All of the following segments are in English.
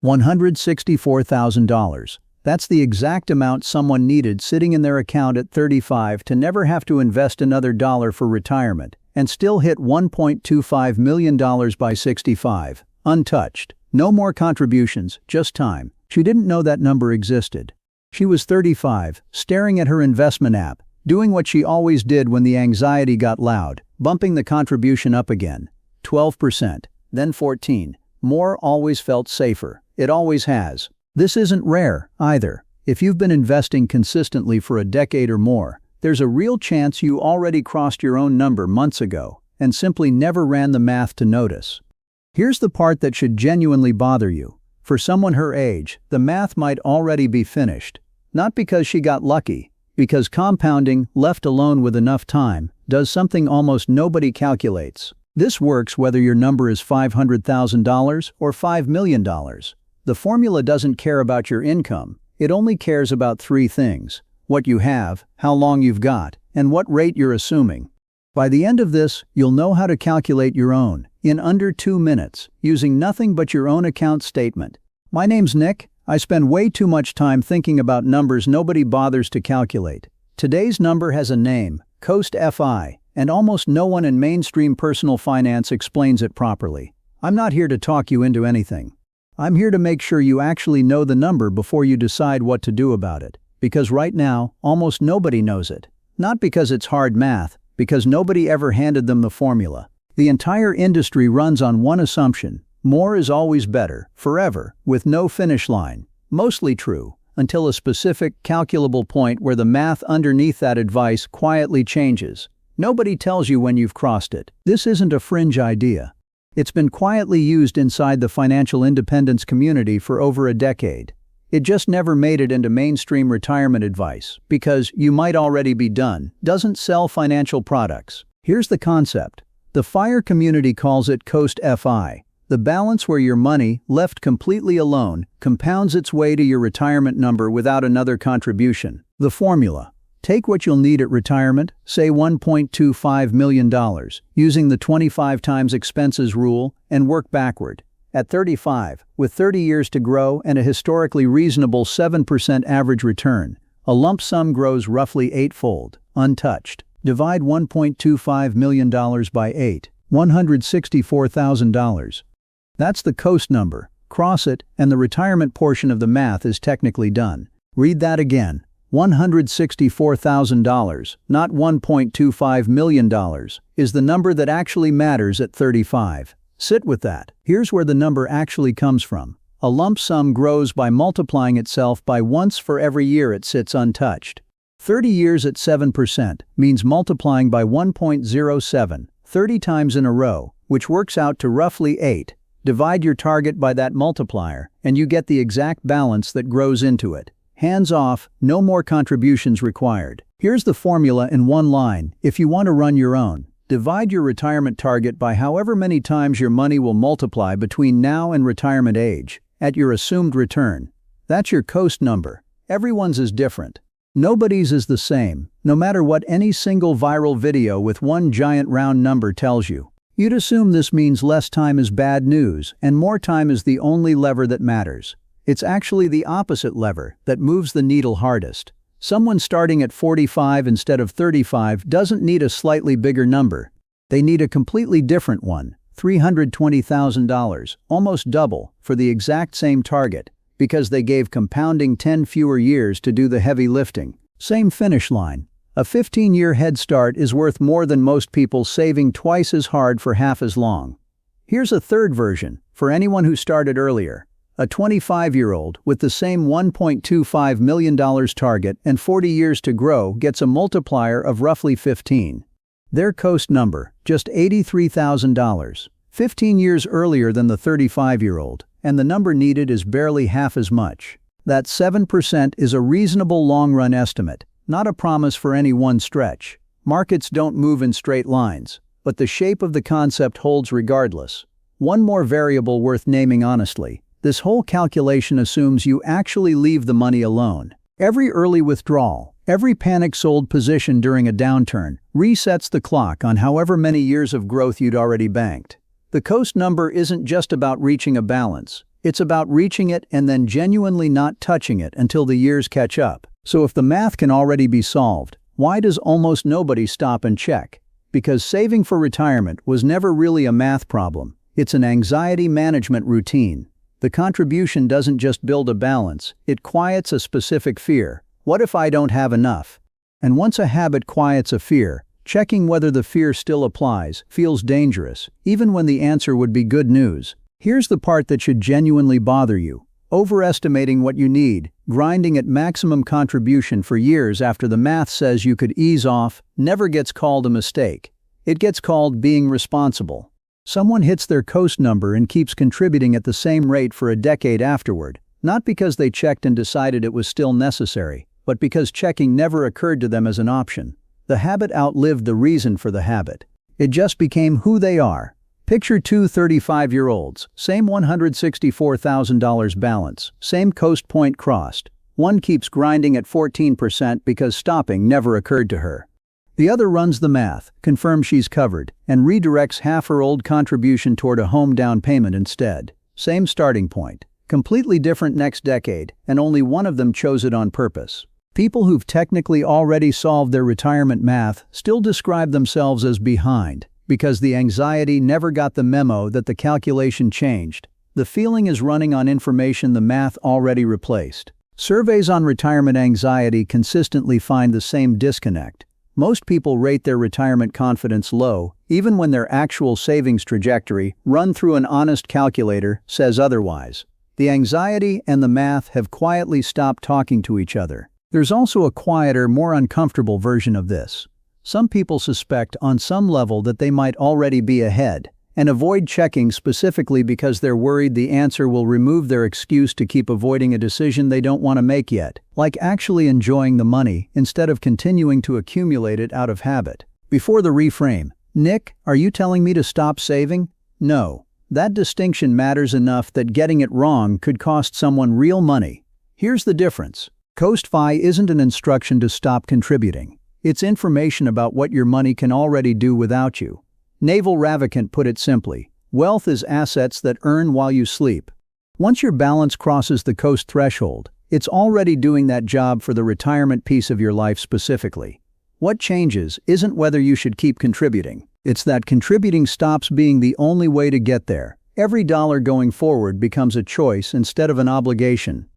$164,000. That's the exact amount someone needed sitting in their account at 35 to never have to invest another dollar for retirement and still hit $1.25 million by 65. Untouched. No more contributions, just time. She didn't know that number existed. She was 35, staring at her investment app, doing what she always did when the anxiety got loud, bumping the contribution up again. 12%, then 14. More always felt safer. It always has. This isn't rare, either. If you've been investing consistently for a decade or more, there's a real chance you already crossed your own number months ago and simply never ran the math to notice. Here's the part that should genuinely bother you. For someone her age, the math might already be finished. Not because she got lucky, because compounding, left alone with enough time, does something almost nobody calculates. This works whether your number is $500,000 or $5 million. The formula doesn't care about your income, it only cares about three things: what you have, how long you've got, and what rate you're assuming. By the end of this, you'll know how to calculate your own, in under 2 minutes, using nothing but your own account statement. My name's Nick. I spend way too much time thinking about numbers nobody bothers to calculate. Today's number has a name, Coast FI, and almost no one in mainstream personal finance explains it properly. I'm not here to talk you into anything. I'm here to make sure you actually know the number before you decide what to do about it. Because right now, almost nobody knows it. Not because it's hard math, because nobody ever handed them the formula. The entire industry runs on one assumption: more is always better, forever, with no finish line. Mostly true, until a specific, calculable point where the math underneath that advice quietly changes. Nobody tells you when you've crossed it. This isn't a fringe idea. It's been quietly used inside the financial independence community for over a decade. It just never made it into mainstream retirement advice, because "you might already be done" doesn't sell financial products. Here's the concept. The FIRE community calls it Coast FI. The balance where your money, left completely alone, compounds its way to your retirement number without another contribution. The formula. Take what you'll need at retirement, say $1.25 million, using the 25 times expenses rule, and work backward. At 35, with 30 years to grow and a historically reasonable 7% average return, a lump sum grows roughly eightfold, untouched. Divide $1.25 million by 8, $164,000. That's the Coast number. Cross it, and the retirement portion of the math is technically done. Read that again. $164,000, not $1.25 million, is the number that actually matters at 35. Sit with that. Here's where the number actually comes from. A lump sum grows by multiplying itself by once for every year it sits untouched. 30 years at 7% means multiplying by 1.07, 30 times in a row, which works out to roughly 8. Divide your target by that multiplier, and you get the exact balance that grows into it. Hands off, no more contributions required. Here's the formula in one line, if you want to run your own. Divide your retirement target by however many times your money will multiply between now and retirement age, at your assumed return. That's your Coast number. Everyone's is different. Nobody's is the same, no matter what any single viral video with one giant round number tells you. You'd assume this means less time is bad news and more time is the only lever that matters. It's actually the opposite lever that moves the needle hardest. Someone starting at 45 instead of 35 doesn't need a slightly bigger number. They need a completely different one, $320,000, almost double, for the exact same target, because they gave compounding 10 fewer years to do the heavy lifting. Same finish line. A 15-year head start is worth more than most people saving twice as hard for half as long. Here's a third version, for anyone who started earlier. A 25-year-old with the same $1.25 million target and 40 years to grow gets a multiplier of roughly 15. Their Coast number, just $83,000, 15 years earlier than the 35-year-old, and the number needed is barely half as much. That 7% is a reasonable long-run estimate, not a promise for any one stretch. Markets don't move in straight lines, but the shape of the concept holds regardless. One more variable worth naming honestly. This whole calculation assumes you actually leave the money alone. Every early withdrawal, every panic-sold position during a downturn, resets the clock on however many years of growth you'd already banked. The Coast number isn't just about reaching a balance. It's about reaching it and then genuinely not touching it until the years catch up. So if the math can already be solved, why does almost nobody stop and check? Because saving for retirement was never really a math problem. It's an anxiety management routine. The contribution doesn't just build a balance, it quiets a specific fear. What if I don't have enough? And once a habit quiets a fear, checking whether the fear still applies feels dangerous, even when the answer would be good news. Here's the part that should genuinely bother you. Overestimating what you need, grinding at maximum contribution for years after the math says you could ease off, never gets called a mistake. It gets called being responsible. Someone hits their coast number and keeps contributing at the same rate for a decade afterward, not because they checked and decided it was still necessary, but because checking never occurred to them as an option. The habit outlived the reason for the habit. It just became who they are. Picture two 35-year-olds, same $164,000 balance, same coast point crossed. One keeps grinding at 14% because stopping never occurred to her. The other runs the math, confirms she's covered, and redirects half her old contribution toward a home down payment instead. Same starting point, completely different next decade, and only one of them chose it on purpose. People who've technically already solved their retirement math still describe themselves as behind, because the anxiety never got the memo that the calculation changed. The feeling is running on information the math already replaced. Surveys on retirement anxiety consistently find the same disconnect. Most people rate their retirement confidence low, even when their actual savings trajectory, run through an honest calculator, says otherwise. The anxiety and the math have quietly stopped talking to each other. There's also a quieter, more uncomfortable version of this. Some people suspect on some level that they might already be ahead, and avoid checking specifically because they're worried the answer will remove their excuse to keep avoiding a decision they don't want to make yet, like actually enjoying the money instead of continuing to accumulate it out of habit. Before the reframe, Nick, are you telling me to stop saving? No. That distinction matters enough that getting it wrong could cost someone real money. Here's the difference. CoastFi isn't an instruction to stop contributing. It's information about what your money can already do without you. Naval Ravikant put it simply, wealth is assets that earn while you sleep. Once your balance crosses the coast threshold, it's already doing that job for the retirement piece of your life specifically. What changes isn't whether you should keep contributing. It's that contributing stops being the only way to get there. Every dollar going forward becomes a choice instead of an obligation.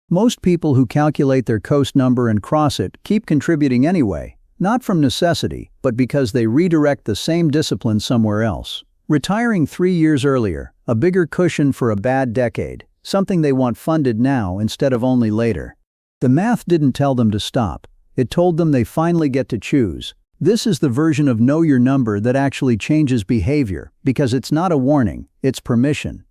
Most people who calculate their coast number and cross it keep contributing anyway. Not from necessity, but because they redirect the same discipline somewhere else. Retiring 3 years earlier, a bigger cushion for a bad decade, something they want funded now instead of only later. The math didn't tell them to stop. It told them they finally get to choose. This is the version of know your number that actually changes behavior, because it's not a warning, it's permission.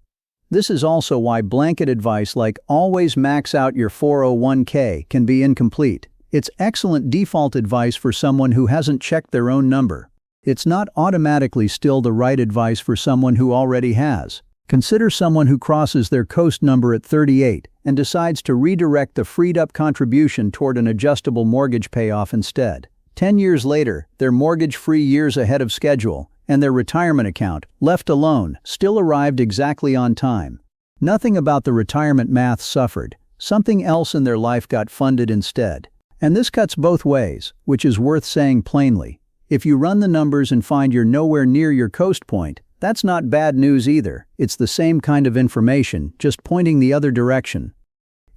This is also why blanket advice like always max out your 401k can be incomplete. It's excellent default advice for someone who hasn't checked their own number. It's not automatically still the right advice for someone who already has. Consider someone who crosses their coast number at 38 and decides to redirect the freed-up contribution toward an adjustable mortgage payoff instead. 10 years later, they're mortgage-free years ahead of schedule, and their retirement account, left alone, still arrived exactly on time. Nothing about the retirement math suffered. Something else in their life got funded instead. And this cuts both ways, which is worth saying plainly. If you run the numbers and find you're nowhere near your coast point, that's not bad news either. It's the same kind of information, just pointing the other direction.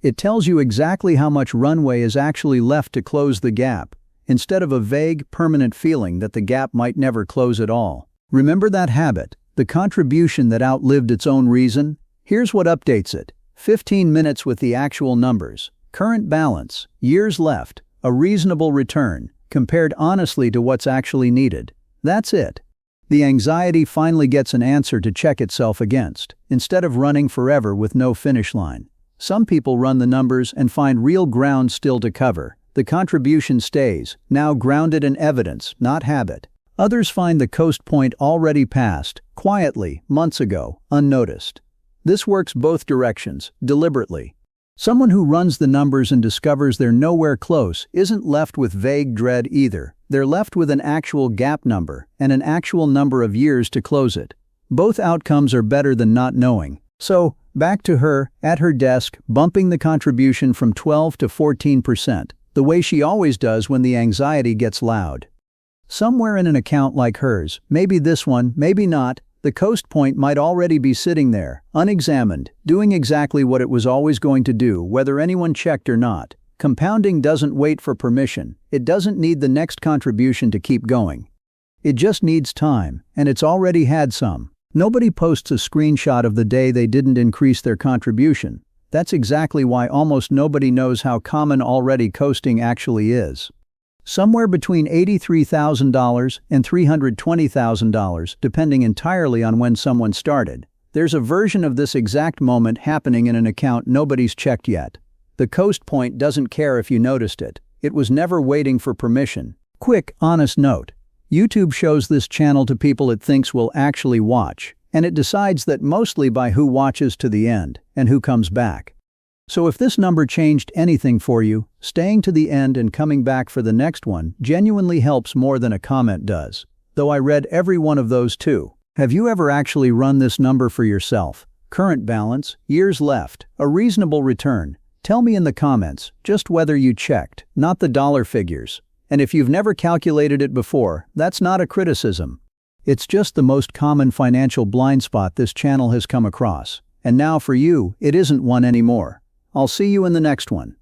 It tells you exactly how much runway is actually left to close the gap, instead of a vague, permanent feeling that the gap might never close at all. Remember that habit, the contribution that outlived its own reason? Here's what updates it. 15 minutes with the actual numbers. Current balance, years left, a reasonable return, compared honestly to what's actually needed. That's it. The anxiety finally gets an answer to check itself against, instead of running forever with no finish line. Some people run the numbers and find real ground still to cover. The contribution stays, now grounded in evidence, not habit. Others find the coast point already passed, quietly, months ago, unnoticed. This works both directions, deliberately. Someone who runs the numbers and discovers they're nowhere close isn't left with vague dread either. They're left with an actual gap number and an actual number of years to close it. Both outcomes are better than not knowing. So, Back to her, at her desk, bumping the contribution from 12 to 14%, the way she always does when the anxiety gets loud. Somewhere in an account like hers, maybe this one, maybe not, the coast point might already be sitting there, unexamined, doing exactly what it was always going to do, whether anyone checked or not. Compounding doesn't wait for permission. It doesn't need the next contribution to keep going. It just needs time, and it's already had some. Nobody posts a screenshot of the day they didn't increase their contribution. That's exactly why almost nobody knows how common already coasting actually is. Somewhere between $83,000 and $320,000, depending entirely on when someone started. There's a version of this exact moment happening in an account nobody's checked yet. The coast point doesn't care if you noticed it. It was never waiting for permission. Quick, honest note. YouTube shows this channel to people it thinks will actually watch, and it decides that mostly by who watches to the end and who comes back. So if this number changed anything for you, staying to the end and coming back for the next one genuinely helps more than a comment does. Though I read every one of those too. Have you ever actually run this number for yourself? Current balance, years left, a reasonable return. Tell me in the comments, just whether you checked, not the dollar figures. And if you've never calculated it before, that's not a criticism. It's just the most common financial blind spot this channel has come across. And now for you, it isn't one anymore. I'll see you in the next one.